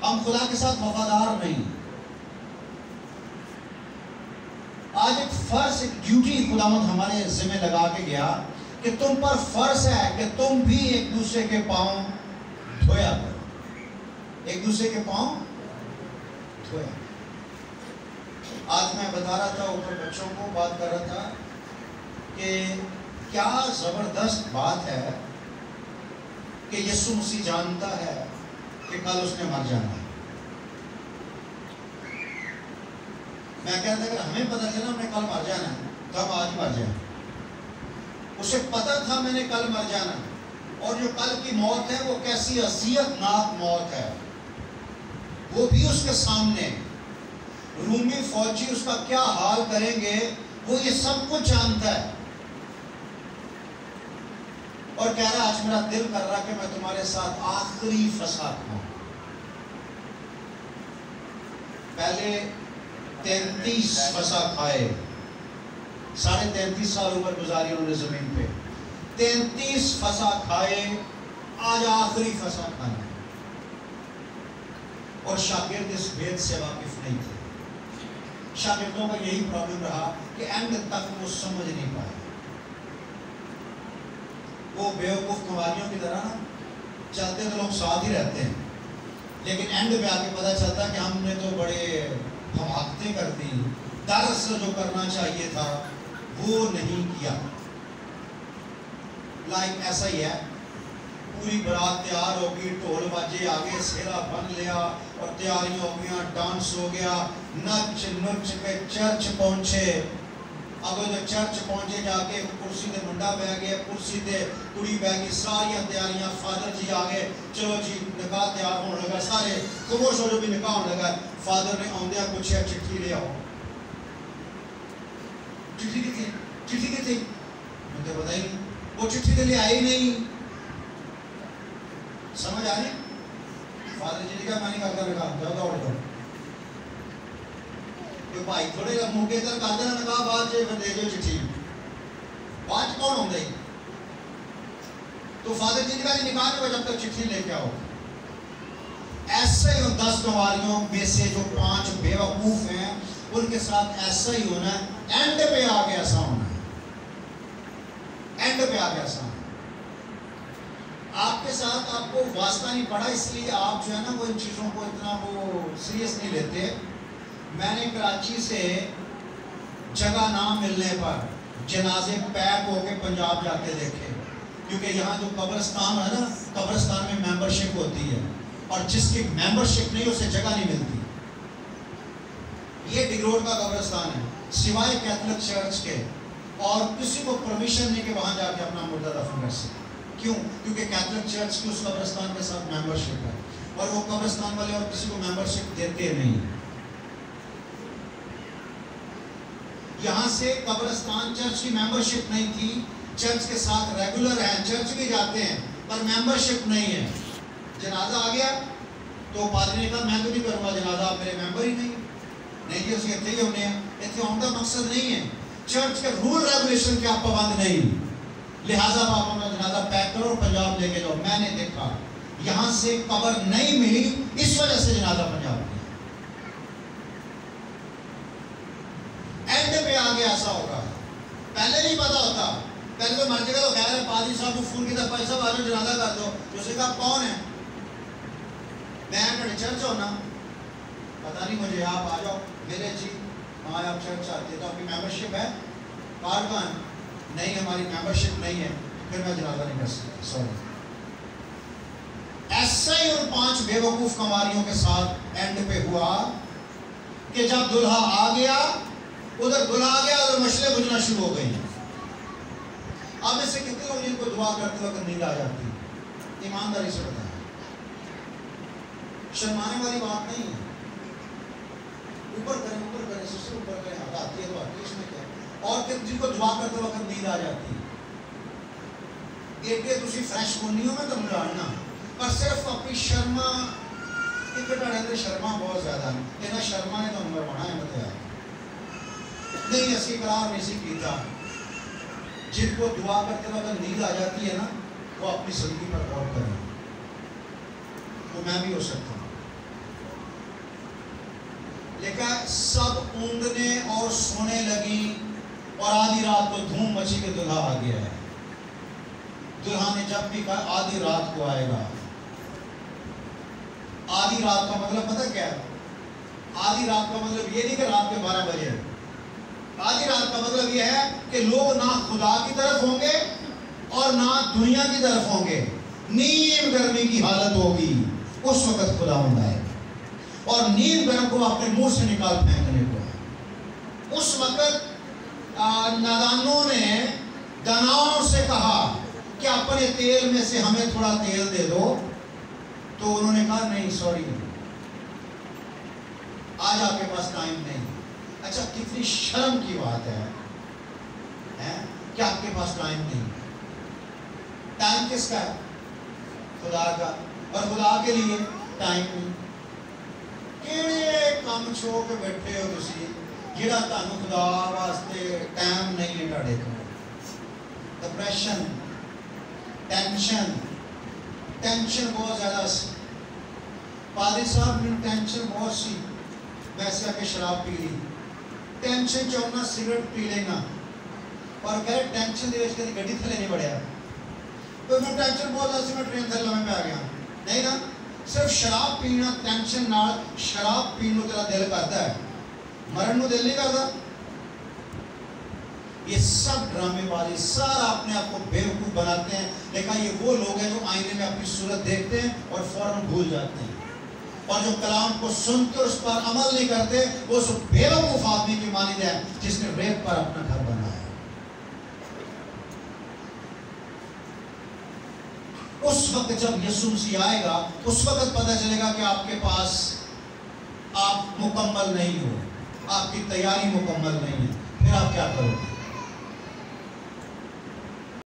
ہم خدا کے ساتھ وفادار نہیں. آج ایک فرض، ایک ڈیوٹی خداوند ہمارے ذمہ لگا کے گیا کہ تم پر فرض ہے کہ تم بھی ایک دوسرے کے پاؤں دھویا کرو. ایک دوسرے کے پاؤں دھویا. آج میں بتا رہا تھا، اوپر بچوں کو بات کر رہا تھا کہ کیا زبردست بات ہے کہ یسوع مسیح جانتا ہے کہ کل اس نے مر جانا ہے. میں کہتا تھا کہ ہمیں پتہ چلا ہم نے کل مر جانا ہے تو ہم آج مر جائیں. اسے پتہ تھا میں نے کل مر جانا ہے، اور جو کل کی موت ہے وہ کیسی اذیت ناک موت ہے، وہ بھی اس کے سامنے. رومی فوجی اس کا کیا حال کریں گے وہ یہ سب کچھ جانتا ہے، اور کہہ رہا آج میرا دل کر رہا کہ میں تمہارے ساتھ آخری فسا کھاؤں. پہلے 33 فسا کھائے، 33.5 سال عمر گزاری انہوں نے زمین پہ. 33 فسا کھائے، آج آخری فسا کھانا. اور شاگرد اس بھید سے واقف نہیں تھے. شاگردوں کا یہی پرابلم رہا کہ اینڈ تک وہ سمجھ نہیں پائے. وہ بیوقوف کنواریوں کی طرح چلتے تو لوگ ساتھ ہی رہتے ہیں، لیکن اینڈ پہ آ کے پتہ چلتا کہ ہم نے تو بڑے حماقتیں کر دی، درس جو کرنا چاہیے تھا وہ نہیں کیا. لائک ایسا ہی ہے، پوری برات تیار ہوگی، ڈھول باجے آگے، سہرا بن لیا اور تیاریاں ہو گیا، ڈانس ہو گیا، نچ نچ کے چرچ پہنچے. اب جو چرچ پہنچے جا کے کرسی تے منڈا بہ گیا، کرسی تے کڑی بہ گئی، ساریاں تیاریاں، فادر جی آگے، چلو جی نکاح تیار ہونے لگا، سارے خاموش ہو جو بھی نکاح ہونے لگا. فادر نے آندیا پوچھا چٹھی لے آؤ. چٹھی کی تھی؟ چٹھی کی تھی؟ مجھے پتہ ہی نہیں، وہ چٹھی تو لے آئی نہیں. سمجھ آ رہی؟ فادر جی نے کہا میں نہیں کرتا نکاح، جاؤ دوڑ جاؤ. کہ بھائی تھوڑے منہ کے اندر کر دینا نکاح، بعد جی دے جو چٹھی، بعد کون ہوں گئی. تو فادر جی نے کہا نکاح نہیں ہوا جب تک چٹھی لے کے آؤ. ایسا ہی 10 کنواریوں میں سے جو 5 بیوقوف ہیں ان کے ساتھ ایسا ہی ہونا ہے. اینڈ پہ آ کے ایسا ہونا ہے، اینڈ پہ آ کے ایسا ہونا ہے. آپ کے ساتھ آپ کو واسطہ نہیں پڑا، اس لیے آپ جو ہے نا وہ ان چیزوں کو اتنا وہ سیریس نہیں لیتے. میں نے کراچی سے جگہ نہ ملنے پر جنازے پیک ہو کے پنجاب جاتے دیکھے، کیونکہ یہاں جو قبرستان ہے نا، قبرستان میں ممبرشپ ہوتی ہے، اور جس کی ممبرشپ نہیں اسے جگہ نہیں ملتی. یہ ڈگ روڈ کا قبرستان ہے، سوائے کیتھولک چرچ کے، اور کسی کو پرمیشن نہیں کہ وہاں جا کے اپنا مردہ دفن کر سکے. کیوں؟ کیونکہ کیتھولک چرچ کی اس قبرستان کے ساتھ ممبرشپ ہے، اور وہ قبرستان والے اور کسی کو ممبرشپ دیتے نہیں. یہاں سے قبرستان چرچ کی ممبرشپ نہیں تھی، چرچ کے ساتھ ریگولر ہیں، چرچ بھی جاتے ہیں پر ممبرشپ نہیں ہے. جنازہ آ گیا تو پادری نے کہا میں تو نہیں کروں گا جنازہ، آپ میرے ممبر ہی نہیں. نہیں جی اسی اتنے ہی ہونے ہیں. اتنے ہونے کا مقصد نہیں ہے، چرچ کے رول ریگولیشن کے آپ پابند نہیں، لہٰذا آپ اپنا جنازہ پیک کرو اور پنجاب لے کے جاؤ. میں نے دیکھا یہاں سے قبر نہیں ملی، اس وجہ سے جنازہ پنجاب گیا. اینڈ پہ آگے ایسا ہوگا، پہلے نہیں پتا ہوتا. پہلے تو مر جائے گا تو خیر ہے، پادری صاحب کو فون کیا بھائی صاحب آ جاؤ جنازہ کر دو. اس نے کہا کون ہے؟ میں بڑے چرچ ہونا، پتہ نہیں مجھے، آپ آ جاؤ. میرے جی ہاں آپ چرچ آتے تو آپ کی ممبرشپ ہے؟ کارڈ کہاں ہے؟ نہیں ہماری ممبرشپ نہیں ہے. پھر میں جنازہ نہیں کر سکتا، سوری. ایسا ہی ان 5 بیوقوف کنواریوں کے ساتھ اینڈ پہ ہوا کہ جب دلہا آ گیا، ادھر دلہا آ گیا، ادھر مشلیں بجھنا شروع ہو گئی. اب اس سے کتنے لوگ جن کو دعا کرتے وقت نیند آ جاتی؟ ایمانداری سے بتائیں، شرمانے والی بات نہیں ہے. اوپر کریں، سر سے اوپر کریں، ہاتھ آتی ہے تو آتی ہے، اس میں کیا. اور جن کو دعا کرتے وقت نیند آ جاتی، ایک تسی فریش کونی ہو میں تو ملاننا، پر صرف اپنی شرما ایک اندر شرما بہت زیادہ ہے. یہ شرما نے تو نمبر بنا ہے بتایا نہیں، اسی قرار نہیں سی کیتا. جن کو دعا کرتے وقت نیند آ جاتی ہے نا، وہ اپنی زندگی پر غور کریں. وہ میں بھی ہو سکتا ہوں. لکھا ہے سب اونگنے اور سونے لگی اور آدھی رات کو دھوم مچی کے دلہا آ گیا ہے. دلہا نے جب بھی کہا آدھی رات کو آئے گا. آدھی رات کا مطلب پتہ کیا ہے؟ آدھی رات کا مطلب یہ نہیں کہ رات کے 12 بجے. آدھی رات کا مطلب یہ ہے کہ لوگ نہ خدا کی طرف ہوں گے اور نہ دنیا کی طرف ہوں گے. نیم گرمی کی حالت ہوگی, اس وقت خدا آئے گا اور نیم گرم کو اپنے منہ سے نکال پھینکنے کو ہے. اس وقت نادانوں نے داناؤں سے کہا کہ اپنے تیل میں سے ہمیں تھوڑا تیل دے دو. تو انہوں نے کہا نہیں سوری, آج آپ کے پاس ٹائم نہیں. اچھا کتنی شرم کی بات ہے کہ آپ کے پاس ٹائم نہیں. ٹائم کس کا ہے؟ خدا کا. اور خدا کے لیے ٹائم نہیں. کیڑے کام چھوڑ کے بیٹھے ہو تسی جڑا تانوں خدا واسطے ٹائم نہیں ہے ڈاڑے کو. ڈپریشن, ٹینشن بہت زیادہ سی. پادری صاحب میں ٹینشن بہت سی, ویسے آ کے شراب پی لی. ٹینشن چاہنا سگریٹ پی لینا اور کہہ ٹینشن دے وچ کدی گڈی تھلے نہیں بڑھیا. تو میں ٹینشن بہت زیادہ سی, میں ٹرین تھلے میں آ گیا. نہیں نا, صرف شراب پینا ٹینشن نال. شراب پینو تیرا دل کرتا ہے, مرن نو دل نہیں کرتا. یہ سب ڈرامے بازی, سارا اپنے آپ کو بیوقوف بناتے ہیں. لیکن یہ وہ لوگ ہیں جو آئینے میں اپنی صورت دیکھتے ہیں اور فوراً بھول جاتے ہیں, اور جو کلام کو سنتے اور اس پر عمل نہیں کرتے وہ اس بیوقوف آدمی کی مانند ہے جس نے ریت پر اپنا گھر بنایا. اس وقت جب یسوع مسیح آئے گا اس وقت پتہ چلے گا کہ آپ کے پاس آپ مکمل نہیں ہو, آپ کی تیاری مکمل نہیں ہے. پھر آپ کیا کرو گے؟